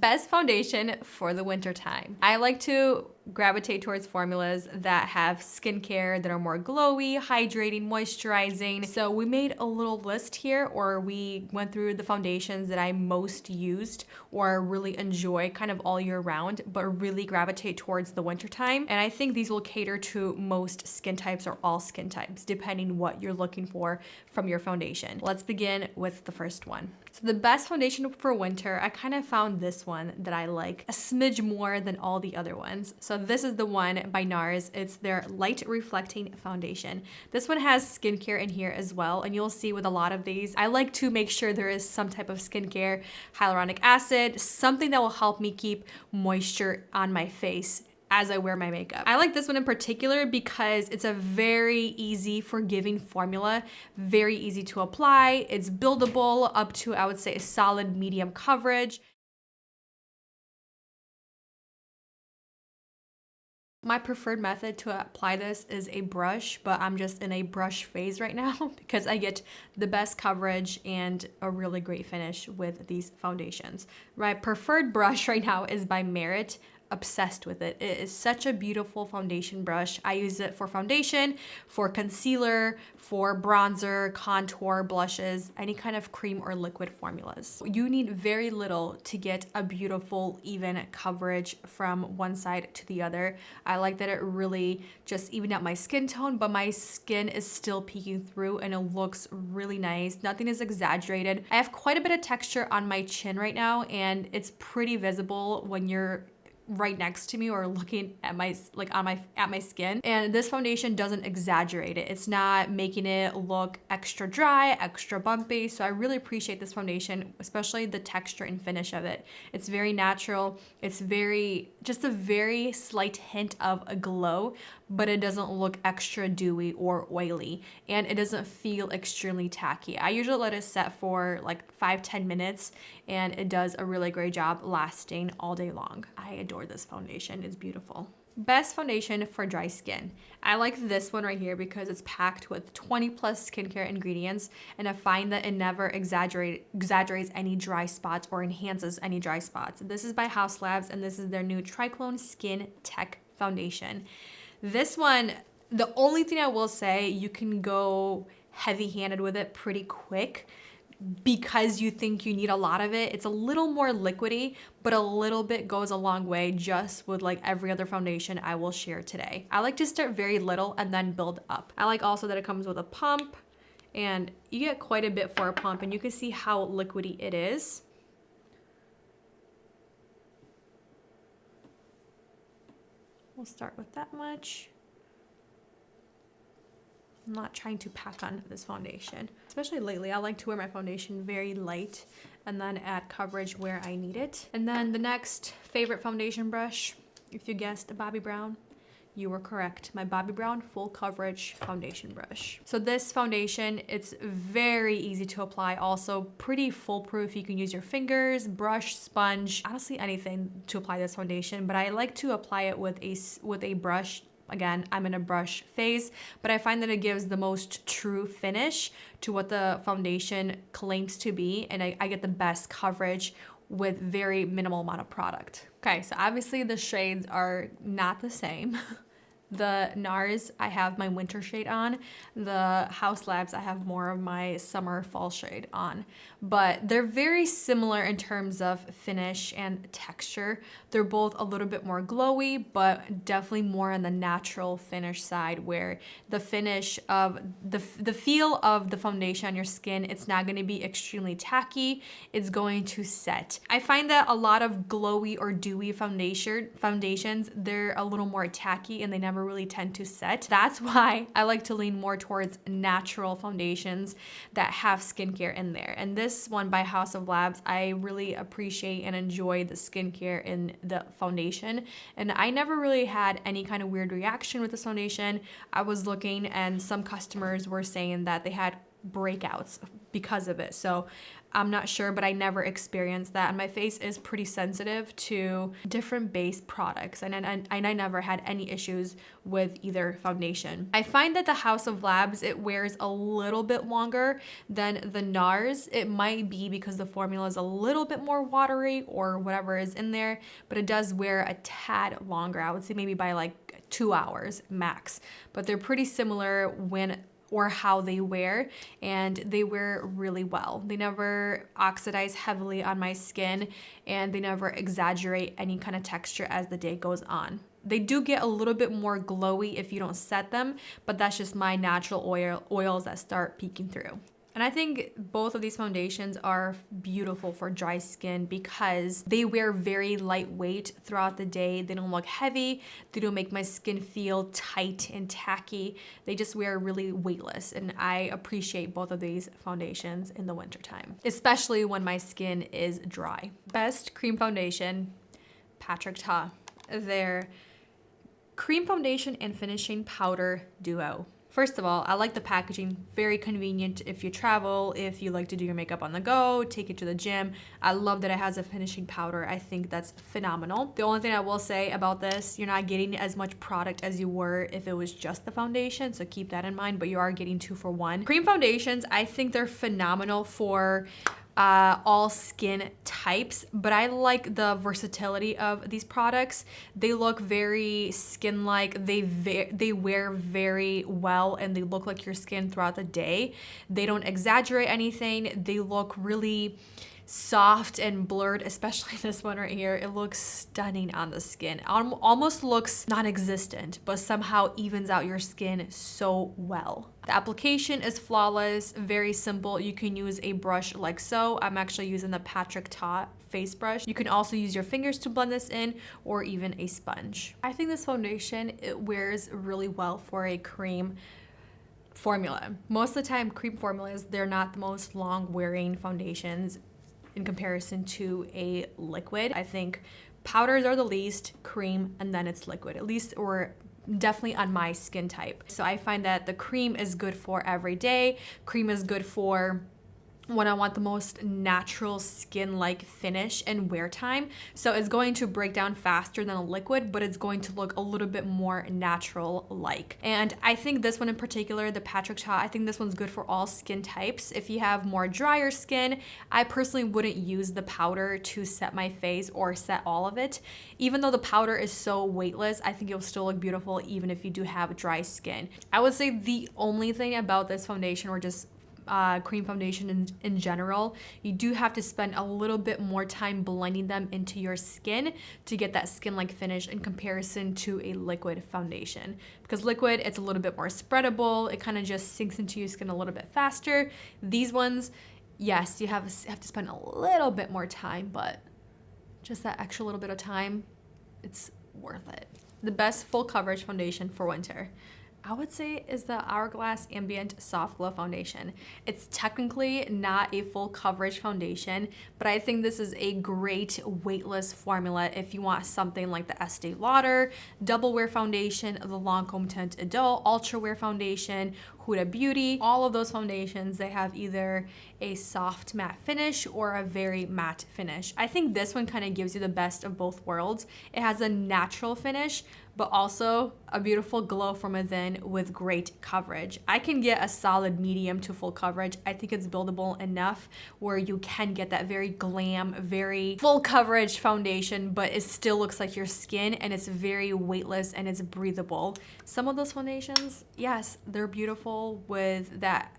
Best foundation for the winter time. I like to gravitate towards formulas that have skincare that are more glowy, hydrating, moisturizing. So we made a little list here, or we went through the foundations that I most used or really enjoy kind of all year round, but really gravitate towards the winter time. And I think these will cater to most skin types or all skin types, depending what you're looking for from your foundation. Let's begin with the first one. So the best foundation for winter, I kind of found this one that I like a smidge more than all the other ones. So this is the one by Nars. It's their light reflecting foundation. This one has skincare in here as well. And you'll see with a lot of these, I like to make sure there is some type of skincare, hyaluronic acid, something that will help me keep moisture on my face as I wear my makeup. I like this one in particular because it's a very easy, forgiving formula, very easy to apply. It's buildable up to, I would say, a solid medium coverage. My preferred method to apply this is a brush, but I'm just in a brush phase right now because I get the best coverage and a really great finish with these foundations. My preferred brush right now is by Merit. Obsessed with it. It is such a beautiful foundation brush. I use it for foundation, for concealer, for bronzer, contour, blushes, any kind of cream or liquid formulas. You need very little to get a beautiful, even coverage from one side to the other. I like that it really just evened out my skin tone, but my skin is still peeking through and it looks really nice. Nothing is exaggerated. I have quite a bit of texture on my chin right now, and it's pretty visible when you're right next to me or looking at my at my skin. And this foundation doesn't exaggerate it. It's not making it look extra dry, extra bumpy. So I really appreciate this foundation, especially the texture and finish of it. It's very natural. It's just a very slight hint of a glow, but it doesn't look extra dewy or oily, and it doesn't feel extremely tacky. I usually let it set for like 5-10 minutes, and it does a really great job lasting all day long. I adore this foundation. It's beautiful. Best foundation for dry skin. I like this one right here because it's packed with 20 plus skincare ingredients, and I find that it never exaggerates any dry spots or enhances any dry spots. This is by Haus Labs, and this is their new Triclone Skin Tech Foundation. This one, the only thing I will say, you can go heavy-handed with it pretty quick because you think you need a lot of it. It's a little more liquidy, but a little bit goes a long way, just with like every other foundation I will share today. I like to start very little and then build up. I like also that it comes with a pump, and you get quite a bit for a pump, and you can see how liquidy it is. We'll start with that much. I'm not trying to pack on this foundation. Especially lately, I like to wear my foundation very light and then add coverage where I need it. And then the next favorite foundation brush, if you guessed Bobbi Brown, you were correct. My Bobbi Brown full coverage foundation brush. So this foundation, it's very easy to apply. Also pretty foolproof. You can use your fingers, brush, sponge, honestly anything to apply this foundation. But I like to apply it with a brush. Again, I'm in a brush phase, but I find that it gives the most true finish to what the foundation claims to be, and I get the best coverage with very minimal amount of product. Okay, so obviously the shades are not the same. The Nars, I have my winter shade on. The Haus Labs, I have more of my summer fall shade on. But they're very similar in terms of finish and texture. They're both a little bit more glowy, but definitely more on the natural finish side, where the finish of the feel of the foundation on your skin, it's not gonna be extremely tacky. It's going to set. I find that a lot of glowy or dewy foundations, they're a little more tacky and they never really tend to set. That's why I like to lean more towards natural foundations that have skincare in there. And this one by Haus Labs, I really appreciate and enjoy the skincare in the foundation. And I never really had any kind of weird reaction with this foundation. I was looking and some customers were saying that they had breakouts because of it. So I'm not sure, but I never experienced that. And my face is pretty sensitive to different base products. And I never had any issues with either foundation. I find that the House of Labs, it wears a little bit longer than the Nars. It might be because the formula is a little bit more watery or whatever is in there, but it does wear a tad longer. I would say maybe by like 2 hours max. But they're pretty similar when or how they wear, and they wear really well. They never oxidize heavily on my skin, and they never exaggerate any kind of texture as the day goes on. They do get a little bit more glowy if you don't set them, but that's just my natural oils that start peeking through. And I think both of these foundations are beautiful for dry skin because they wear very lightweight throughout the day. They don't look heavy. They don't make my skin feel tight and tacky. They just wear really weightless. And I appreciate both of these foundations in the wintertime, especially when my skin is dry. Best cream foundation, Patrick Ta. Their cream foundation and finishing powder duo. First of all, I like the packaging, very convenient if you travel, if you like to do your makeup on the go, take it to the gym. I love that it has a finishing powder. I think that's phenomenal. The only thing I will say about this, you're not getting as much product as you were if it was just the foundation, so keep that in mind, but you are getting 2 for 1. Cream foundations, I think they're phenomenal for all skin types, but I like the versatility of these products. They look very skin-like. They wear very well, and they look like your skin throughout the day. They don't exaggerate anything. They look really soft and blurred, especially this one right here. It looks stunning on the skin. Almost looks non-existent, but somehow evens out your skin so well. The application is flawless, very simple. You can use a brush like so. I'm actually using the Patrick Ta face brush. You can also use your fingers to blend this in, or even a sponge. I think this foundation, it wears really well for a cream formula. Most of the time, cream formulas, they're not the most long wearing foundations in comparison to a liquid. I think powders are the least, cream, and then it's liquid, at least, or definitely on my skin type. So I find that the cream is good for every day. Cream is good for when I want the most natural skin-like finish and wear time. So it's going to break down faster than a liquid, but it's going to look a little bit more natural-like. And I think this one in particular, the Patrick Ta, I think this one's good for all skin types. If you have more drier skin, I personally wouldn't use the powder to set my face or set all of it. Even though the powder is so weightless, I think it'll still look beautiful even if you do have dry skin. I would say the only thing about this foundation, or just cream foundation in general, you do have to spend a little bit more time blending them into your skin to get that skin-like finish in comparison to a liquid foundation. Because liquid, it's a little bit more spreadable. It kind of just sinks into your skin a little bit faster. These ones, yes, you have to spend a little bit more time, but just that extra little bit of time, it's worth it. The best full coverage foundation for winter, I would say, is the Hourglass Ambient Soft Glow Foundation. It's technically not a full coverage foundation, but I think this is a great weightless formula if you want something like the Estee Lauder Double Wear Foundation, the Lancome Tint Adult Ultra Wear Foundation, Huda Beauty. All of those foundations, they have either a soft matte finish or a very matte finish. I think this one kind of gives you the best of both worlds. It has a natural finish, but also a beautiful glow from within with great coverage. I can get a solid medium to full coverage. I think it's buildable enough where you can get that very glam, very full coverage foundation, but it still looks like your skin, and it's very weightless and it's breathable. Some of those foundations, yes, they're beautiful with that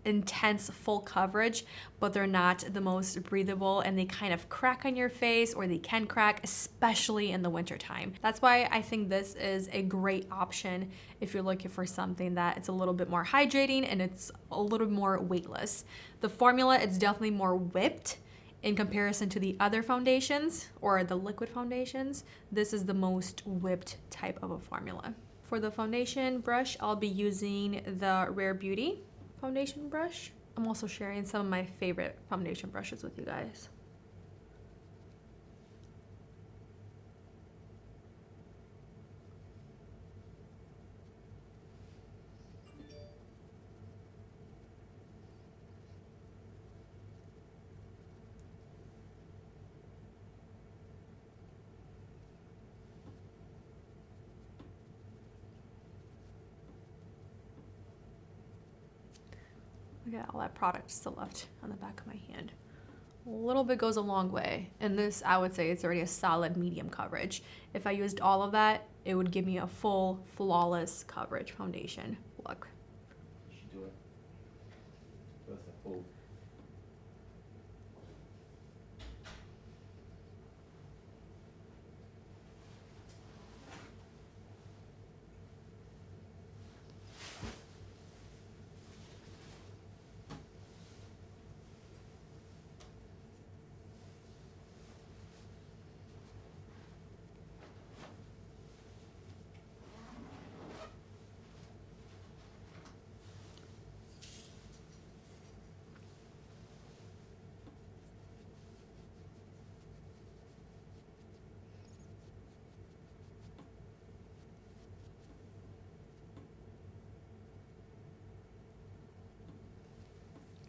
intense full coverage, but they're not the most breathable, and they kind of crack on your face, or they can crack, especially in the wintertime. That's why I think this is a great option if you're looking for something that it's a little bit more hydrating and it's a little more weightless. The formula, it's definitely more whipped in comparison to the other foundations or the liquid foundations. This is the most whipped type of a formula. For the foundation brush, I'll be using the Rare Beauty foundation brush. I'm also sharing some of my favorite foundation brushes with you guys. Look at all that product still left on the back of my hand. A little bit goes a long way. And this, I would say, it's already a solid medium coverage. If I used all of that, it would give me a full, flawless coverage foundation look. You should do it. That's a full.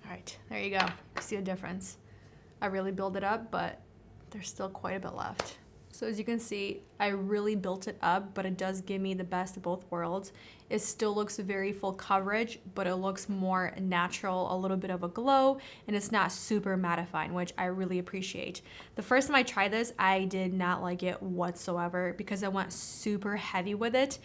All right, there you go. See the difference. I really build it up, but there's still quite a bit left. So as you can see, I really built it up, but it does give me the best of both worlds. It still looks very full coverage, but it looks more natural, a little bit of a glow, and it's not super mattifying, which I really appreciate. The first time I tried this, I did not like it whatsoever because I went super heavy with it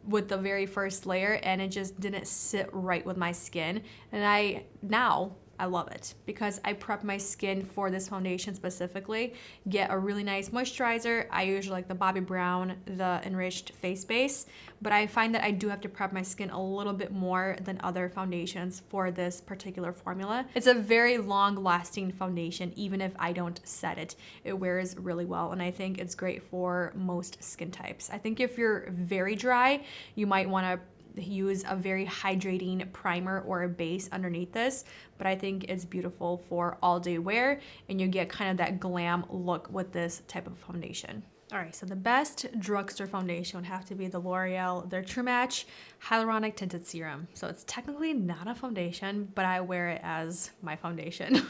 with the very first layer, and it just didn't sit right with my skin. And now I love it because I prep my skin for this foundation specifically, get a really nice moisturizer. I usually like the Bobbi Brown, the enriched face base, but I find that I do have to prep my skin a little bit more than other foundations for this particular formula. It's a very long lasting foundation, even if I don't set it. It wears really well, and I think it's great for most skin types. I think if you're very dry, you might want to use a very hydrating primer or a base underneath this, but I think it's beautiful for all day wear, and you get kind of that glam look with this type of foundation. All right, so the best drugstore foundation would have to be the L'Oreal, their True Match Hyaluronic Tinted Serum. So it's technically not a foundation, but I wear it as my foundation.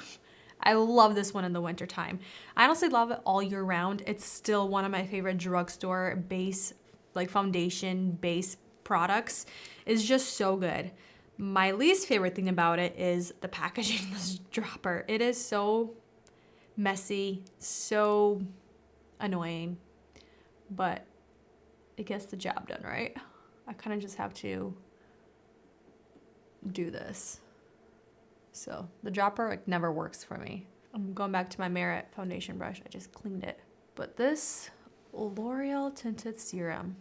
I love this one in the wintertime. I honestly love it all year round. It's still one of my favorite drugstore base, like foundation base products. Is just so good. My least favorite thing about it is the packaging, this dropper. It is so messy, so annoying, but it gets the job done, right? I kind of just have to do this. So the dropper like never works for me. I'm going back to my Merit foundation brush. I just cleaned it. But this L'Oreal Tinted Serum,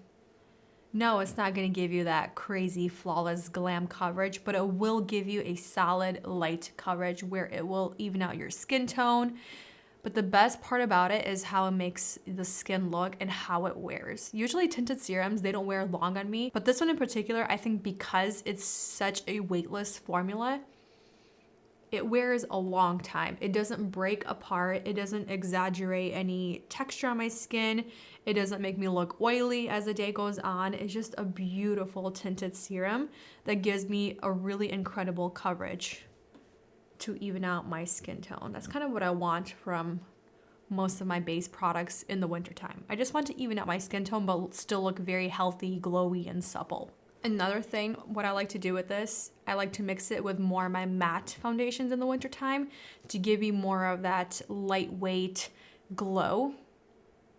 no, it's not going to give you that crazy flawless glam coverage, but it will give you a solid light coverage where it will even out your skin tone. But the best part about it is how it makes the skin look and how it wears. Usually tinted serums, they don't wear long on me, but this one in particular, I think because it's such a weightless formula, it wears a long time. It doesn't break apart. It doesn't exaggerate any texture on my skin. It doesn't make me look oily as the day goes on. It's just a beautiful tinted serum that gives me a really incredible coverage to even out my skin tone. That's kind of what I want from most of my base products in the wintertime. I just want to even out my skin tone, but still look very healthy, glowy, and supple. Another thing, what I like to do with this, I like to mix it with more of my matte foundations in the wintertime to give you more of that lightweight glow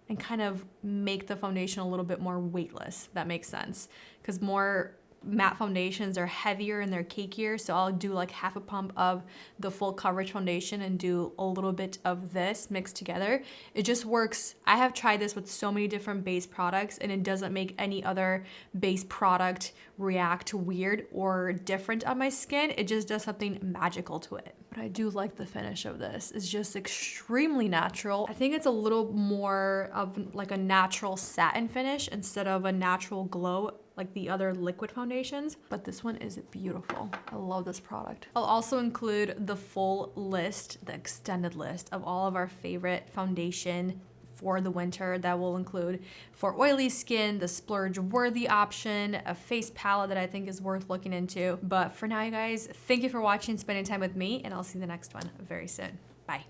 and kind of make the foundation a little bit more weightless, if that makes sense. Because more matte foundations are heavier and they're cakier, so I'll do like half a pump of the full coverage foundation and do a little bit of this mixed together. It just works. I have tried this with so many different base products and it doesn't make any other base product react weird or different on my skin. It just does something magical to it. But I do like the finish of this. It's just extremely natural. I think it's a little more of like a natural satin finish instead of a natural glow like the other liquid foundations, but this one is beautiful. I love this product. I'll also include the full list, the extended list of all of our favorite foundation for the winter. That will include for oily skin, the splurge worthy option, a face palette that I think is worth looking into. But for now, you guys, thank you for watching, spending time with me, and I'll see you in the next one very soon. Bye.